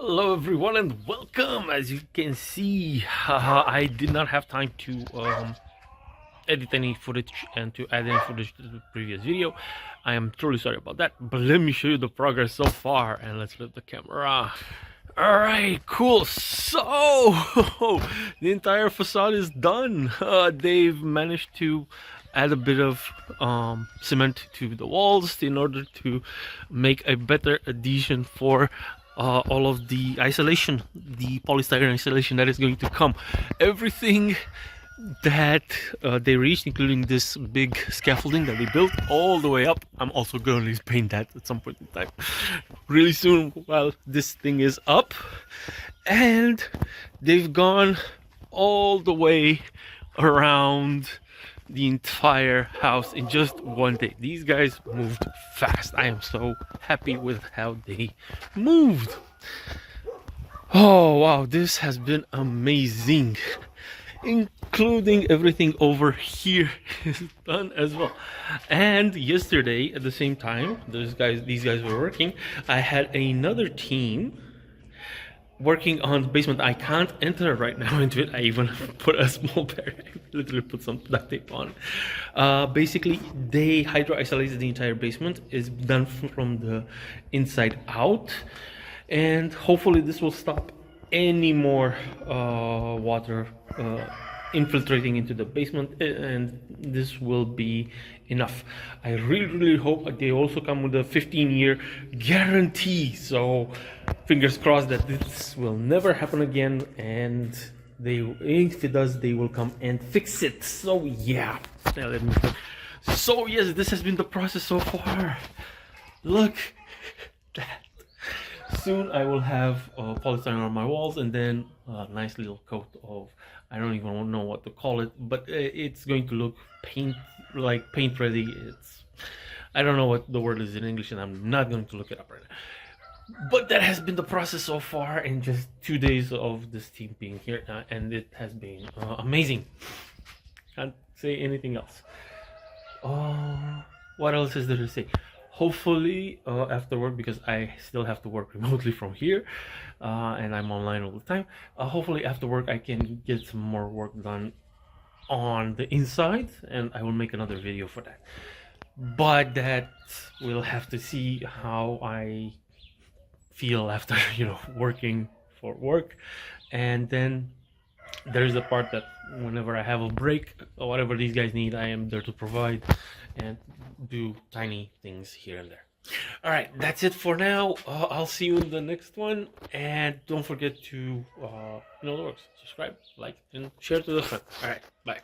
Hello everyone and welcome. As you can see, I did not have time to edit any footage and to add any footage to the previous video. I am truly sorry about that, but let me show you the progress so far and let's flip the camera. Alright, cool. So the entire facade is done. They've managed to add a bit of cement to the walls in order to make a better adhesion for all of the isolation, the polystyrene isolation that is going to come. Everything that they reached, including this big scaffolding that they built all the way up. I'm also going to paint that at some point in time, really soon, while this thing is up. And they've gone all the way around the entire house in just one day. These guys moved fast. I am so happy with how they moved. Oh wow, this has been amazing, including everything over here is done as well. And yesterday at the same time these guys were working, I had another team working on the basement. I can't enter right now into it. I even put a small barrier, literally put some duct tape on. Basically, they hydro isolated the entire basement. It's done from the inside out, and hopefully this will stop any more water infiltrating into the basement, and this will be enough. I really hope they also come with a 15-year guarantee, so fingers crossed that this will never happen again, and if it does, they will come and fix it. So yeah, so yes, this has been the process so far. Look that. Soon I will have polystyrene on my walls, and then a nice little coat of, I don't even know what to call it, but it's going to look paint ready. I don't know what the word is in English, and I'm not going to look it up right now. But that has been the process so far in just 2 days of this team being here, and it has been amazing. Can't say anything else. What else is there to say? Hopefully after work, because I still have to work remotely from here, and I'm online all the time. Hopefully after work I can get some more work done on the inside, and I will make another video for that. But that we'll have to see how I feel after working for work. And then there's the part that whenever I have a break or whatever these guys need, I am there to provide and do tiny things here and there. All right, that's it for now. I'll see you in the next one, and don't forget to know the works. Subscribe, like, and share to the friends. All right, bye.